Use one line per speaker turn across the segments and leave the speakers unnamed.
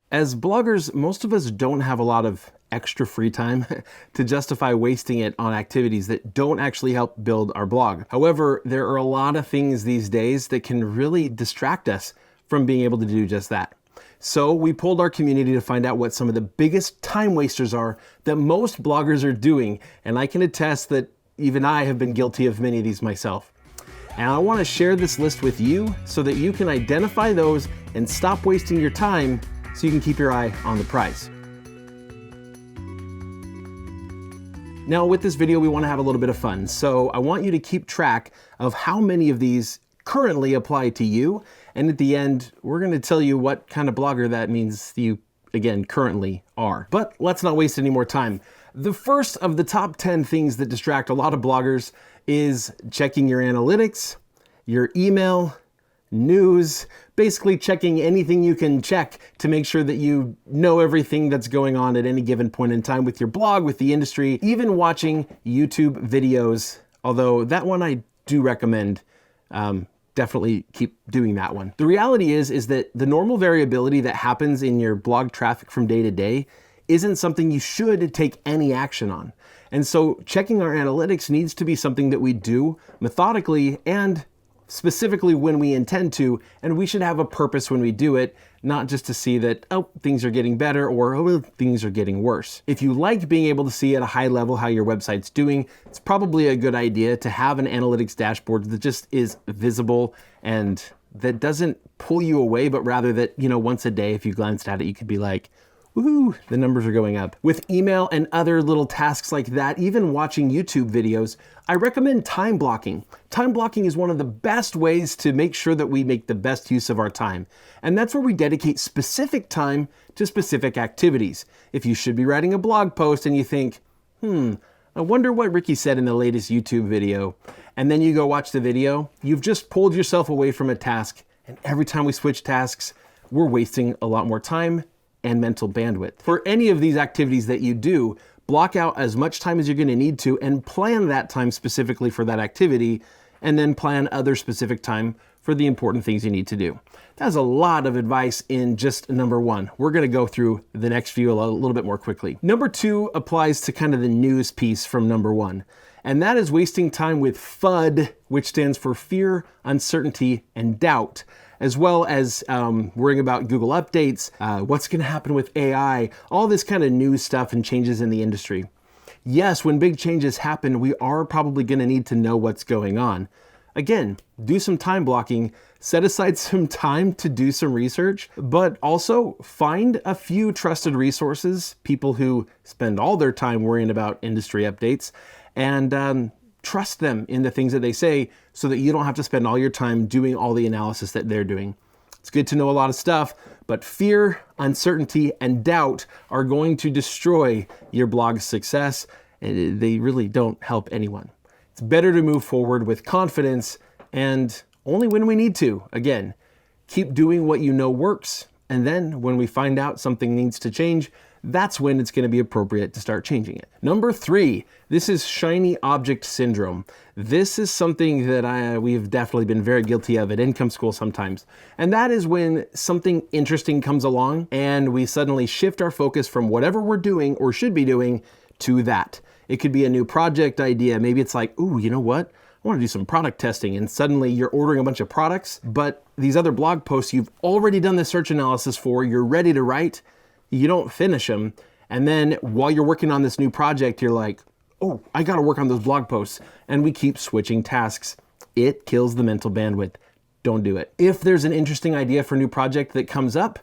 As bloggers, most of us don't have a lot of extra free time to justify wasting it on activities that don't actually help build our blog. However, there are a lot of things these days that can really distract us from being able to do just that. So we polled our community to find out what some of the biggest time wasters are that most bloggers are doing, and I can attest that even I have been guilty of many of these myself. And I want to share this list with you so that you can identify those and stop wasting your time so you can keep your eye on the prize. Now with this video, we want to have a little bit of fun. So I want you to keep track of how many of these currently apply to you. And at the end, we're going to tell you what kind of blogger that means you, again, currently are. But let's not waste any more time. The first of the top 10 things that distract a lot of bloggers is checking your analytics, your email, news, basically checking anything you can check to make sure that you know everything that's going on at any given point in time with your blog, with the industry, even watching YouTube videos, although that one I do recommend. Definitely keep doing that one. The reality is that the normal variability that happens in your blog traffic from day to day isn't something you should take any action on. And so checking our analytics needs to be something that we do methodically and specifically when we intend to, and we should have a purpose when we do it, not just to see that, oh, things are getting better or oh, things are getting worse. If you like being able to see at a high level how your website's doing, it's probably a good idea to have an analytics dashboard that just is visible and that doesn't pull you away, but rather that, once a day, if you glanced at it, you could be like, woohoo, the numbers are going up. With email and other little tasks like that, even watching YouTube videos, I recommend time blocking. Time blocking is one of the best ways to make sure that we make the best use of our time. And that's where we dedicate specific time to specific activities. If you should be writing a blog post and you think, I wonder what Ricky said in the latest YouTube video, and then you go watch the video, you've just pulled yourself away from a task. And every time we switch tasks, we're wasting a lot more time and mental bandwidth. For any of these activities that you do, block out as much time as you're going to need to and plan that time specifically for that activity, and then plan other specific time for the important things you need to do. That's a lot of advice in just number one. We're going to go through the next few a little bit more quickly. Number two applies to kind of the news piece from number one, and that is wasting time with FUD, which stands for fear, uncertainty, and doubt, as well as worrying about Google updates, what's going to happen with AI, all this kind of news stuff and changes in the industry. Yes, when big changes happen, we are probably going to need to know what's going on. Again, do some time blocking, set aside some time to do some research, but also find a few trusted resources, people who spend all their time worrying about industry updates, and trust them in the things that they say so that you don't have to spend all your time doing all the analysis that they're doing. It's good to know a lot of stuff, but fear, uncertainty, and doubt are going to destroy your blog's success, and they really don't help anyone. It's better to move forward with confidence and only when we need to. Again, keep doing what you know works, and then when we find out something needs to change, that's when it's going to be appropriate to start changing it. Number three, this is shiny object syndrome. This is something that we've definitely been very guilty of at income school sometimes. And that is when something interesting comes along and we suddenly shift our focus from whatever we're doing or should be doing to that. It could be a new project idea. Maybe it's like, ooh, you know what? I want to do some product testing, and suddenly you're ordering a bunch of products, but these other blog posts you've already done the search analysis for, you're ready to write, you don't finish them, and then while you're working on this new project, you're like, oh, I got to work on those blog posts, and we keep switching tasks. It kills the mental bandwidth. Don't do it. If there's an interesting idea for a new project that comes up,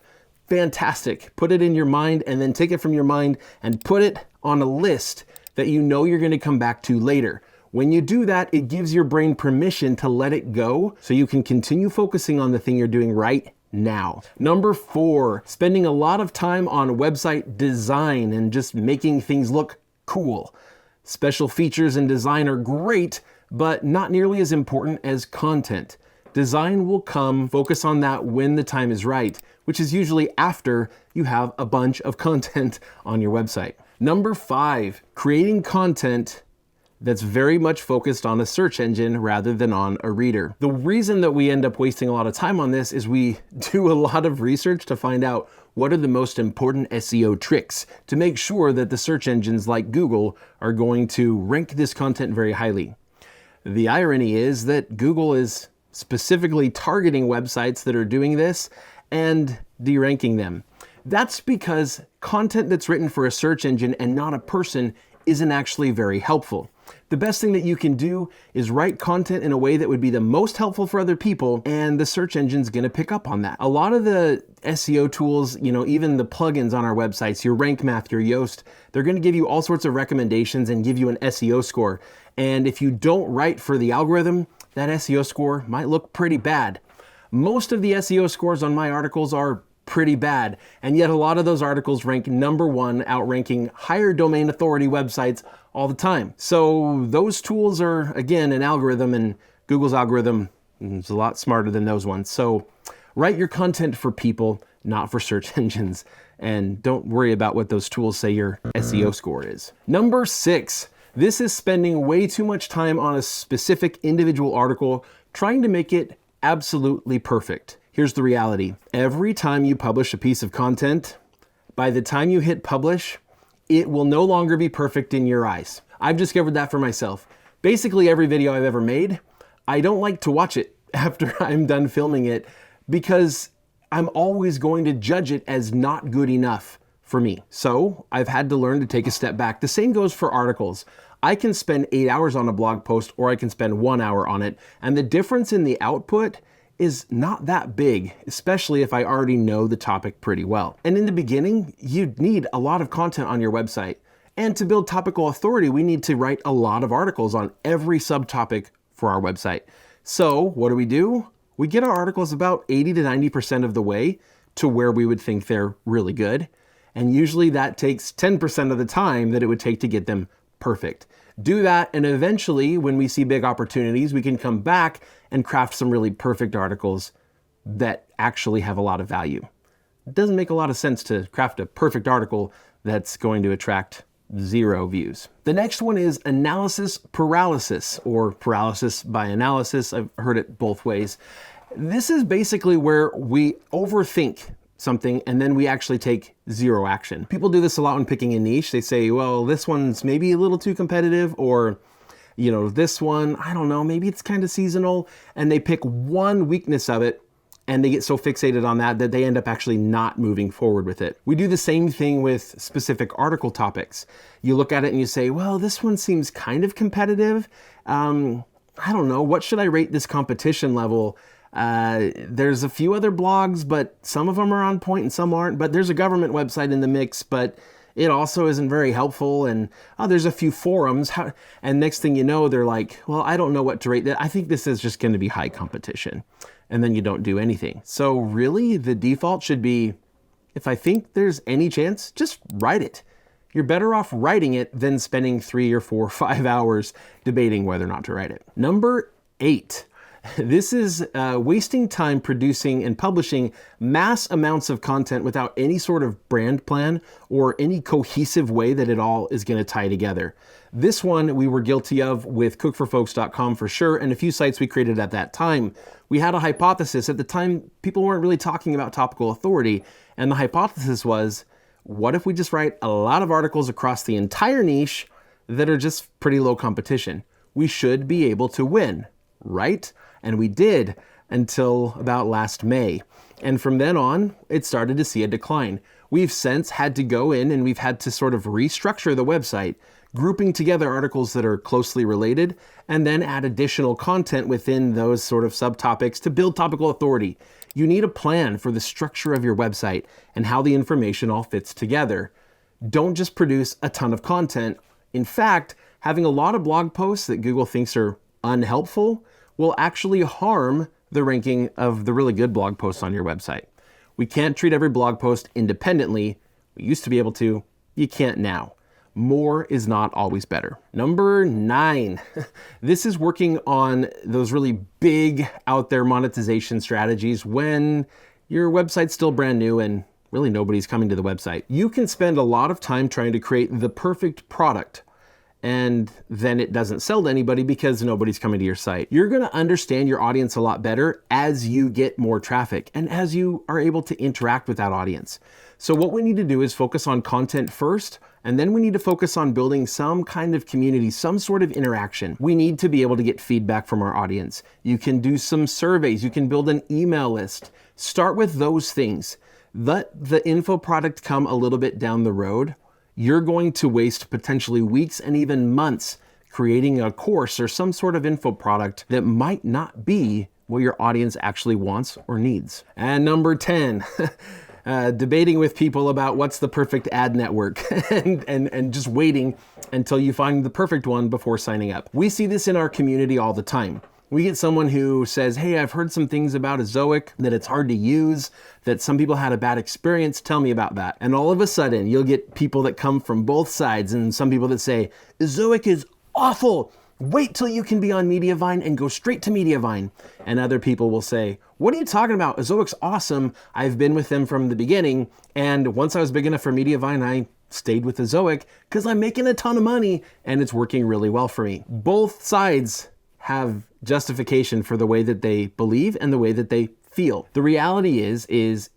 fantastic. Put it in your mind and then take it from your mind and put it on a list that you know you're going to come back to later. When you do that, it gives your brain permission to let it go so you can continue focusing on the thing you're doing right now. Number four, spending a lot of time on website design and just making things look cool. Special features and design are great, but not nearly as important as content. Design will come, focus on that when the time is right, which is usually after you have a bunch of content on your website. Number five, creating content that's very much focused on a search engine rather than on a reader. The reason that we end up wasting a lot of time on this is we do a lot of research to find out What are the most important SEO tricks to make sure that the search engines like Google are going to rank this content very highly? The irony is that Google is specifically targeting websites that are doing this and deranking them. That's because content that's written for a search engine and not a person isn't actually very helpful. The best thing that you can do is write content in a way that would be the most helpful for other people, and the search engine's gonna pick up on that. A lot of the SEO tools, even the plugins on our websites, your Rank Math, your Yoast, they're gonna give you all sorts of recommendations and give you an SEO score. And if you don't write for the algorithm, that SEO score might look pretty bad. Most of the SEO scores on my articles are pretty bad, and yet a lot of those articles rank #1, outranking higher domain authority websites all the time. So those tools are, again, an algorithm, and Google's algorithm is a lot smarter than those ones. So write your content for people, not for search engines, and don't worry about what those tools say your SEO score is. Number 6, this is spending way too much time on a specific individual article, trying to make it absolutely perfect. Here's the reality. Every time you publish a piece of content, by the time you hit publish, it will no longer be perfect in your eyes. I've discovered that for myself. Basically every video I've ever made, I don't like to watch it after I'm done filming it because I'm always going to judge it as not good enough for me. So I've had to learn to take a step back. The same goes for articles. I can spend 8 hours on a blog post, or I can spend 1 hour on it, and the difference in the output is not that big, especially if I already know the topic pretty well. And in the beginning, you'd need a lot of content on your website. And to build topical authority, we need to write a lot of articles on every subtopic for our website. So what do? We get our articles about 80 to 90% of the way to where we would think they're really good. And usually that takes 10% of the time that it would take to get them perfect. Do that, and eventually, when we see big opportunities, we can come back and craft some really perfect articles that actually have a lot of value. It doesn't make a lot of sense to craft a perfect article that's going to attract 0 views. The next one is analysis paralysis, or paralysis by analysis. I've heard it both ways. This is basically where we overthink something and then we actually take 0 action. People do this a lot when picking a niche. They say, well, this one's maybe a little too competitive, or this one, I don't know, maybe it's kind of seasonal, and they pick one weakness of it and they get so fixated on that they end up actually not moving forward with it. We do the same thing with specific article topics. You look at it and you say, well, this one seems kind of competitive. I don't know, what should I rate this competition level? There's a few other blogs, but some of them are on point and some aren't, but there's a government website in the mix, but it also isn't very helpful, and there's a few forums, and next thing you know, they're like, well, I don't know what to rate that. I think this is just going to be high competition, and then you don't do anything. So really, the default should be, if I think there's any chance, just write it. You're better off writing it than spending 3 or 4 or 5 hours debating whether or not to write it. Number 8. This is wasting time producing and publishing mass amounts of content without any sort of brand plan or any cohesive way that it all is going to tie together. This one we were guilty of with cookforfolks.com for sure, and a few sites we created at that time. We had a hypothesis. At the time, people weren't really talking about topical authority, and the hypothesis was, what if we just write a lot of articles across the entire niche that are just pretty low competition? We should be able to win, right? And we did until about last May. And from then on, it started to see a decline. We've since had to go in and we've had to sort of restructure the website, grouping together articles that are closely related, and then add additional content within those sort of subtopics to build topical authority. You need a plan for the structure of your website and how the information all fits together. Don't just produce a ton of content. In fact, having a lot of blog posts that Google thinks are unhelpful will actually harm the ranking of the really good blog posts on your website. We can't treat every blog post independently. We used to be able to. You can't now. More is not always better. Number 9. This is working on those really big out there monetization strategies when your website's still brand new and really nobody's coming to the website. You can spend a lot of time trying to create the perfect product, and then it doesn't sell to anybody because nobody's coming to your site. You're gonna understand your audience a lot better as you get more traffic and as you are able to interact with that audience. So what we need to do is focus on content first, and then we need to focus on building some kind of community, some sort of interaction. We need to be able to get feedback from our audience. You can do some surveys, you can build an email list. Start with those things. Let the info product come a little bit down the road. You're going to waste potentially weeks and even months creating a course or some sort of info product that might not be what your audience actually wants or needs. And number 10, debating with people about what's the perfect ad network and just waiting until you find the perfect one before signing up. We see this in our community all the time. We get someone who says, hey, I've heard some things about Ezoic, that it's hard to use, that some people had a bad experience, tell me about that. And all of a sudden, you'll get people that come from both sides and some people that say, Ezoic is awful. Wait till you can be on Mediavine and go straight to Mediavine. And other people will say, what are you talking about? Ezoic's awesome. I've been with them from the beginning. And once I was big enough for Mediavine, I stayed with Ezoic because I'm making a ton of money and it's working really well for me. Both sides have justification for the way that they believe and the way that they feel. The reality is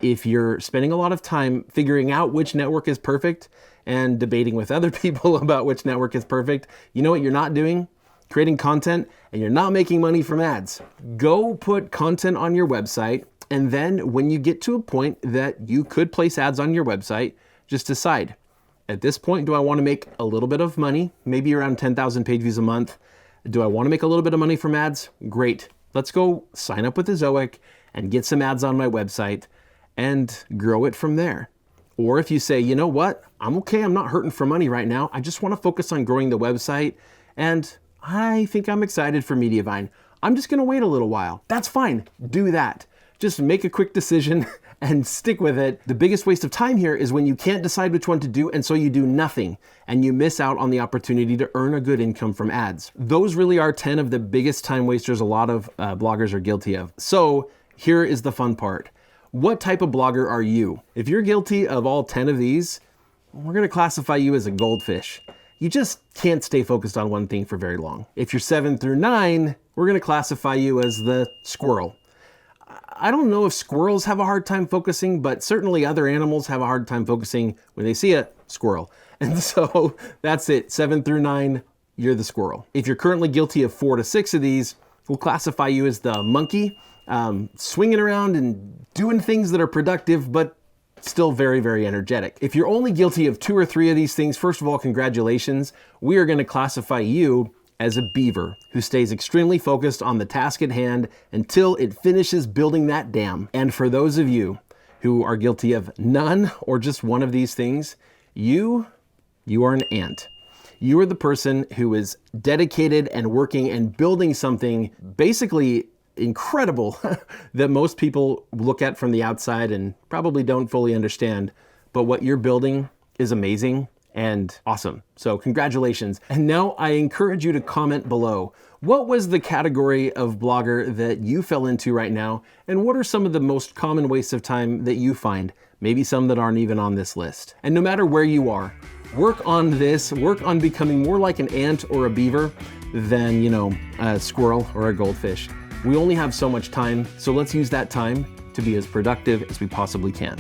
if you're spending a lot of time figuring out which network is perfect and debating with other people about which network is perfect, you know what you're not doing? Creating content, and you're not making money from ads. Go put content on your website, and then when you get to a point that you could place ads on your website, just decide, at this point, do I want to make a little bit of money, maybe around 10,000 page views a month? Do I want to make a little bit of money from ads? Great. Let's go sign up with Ezoic and get some ads on my website and grow it from there. Or if you say, you know what, I'm okay, I'm not hurting for money right now. I just want to focus on growing the website and I think I'm excited for Mediavine. I'm just going to wait a little while. That's fine. Do that. Just make a quick decision and stick with it. The biggest waste of time here is when you can't decide which one to do, and so you do nothing and you miss out on the opportunity to earn a good income from ads. Those really are 10 of the biggest time wasters a lot of bloggers are guilty of. So here is the fun part. What type of blogger are you? If you're guilty of all 10 of these, we're going to classify you as a goldfish. You just can't stay focused on one thing for very long. If you're 7 through 9, we're going to classify you as the squirrel. I don't know if squirrels have a hard time focusing, but certainly other animals have a hard time focusing when they see a squirrel. And so that's it. 7 through 9, you're the squirrel. If you're currently guilty of 4 to 6 of these, we'll classify you as the monkey, swinging around and doing things that are productive, but still very, very energetic. If you're only guilty of 2 or 3 of these things, first of all, congratulations. We are going to classify you as a beaver who stays extremely focused on the task at hand until it finishes building that dam. And for those of you who are guilty of none or just one of these things, you are an ant. You are the person who is dedicated and working and building something basically incredible that most people look at from the outside and probably don't fully understand. But what you're building is amazing and awesome. So congratulations. And now I encourage you to comment below. What was the category of blogger that you fell into right now? And what are some of the most common wastes of time that you find? Maybe some that aren't even on this list. And no matter where you are, work on this, work on becoming more like an ant or a beaver than, a squirrel or a goldfish. We only have so much time, so let's use that time to be as productive as we possibly can.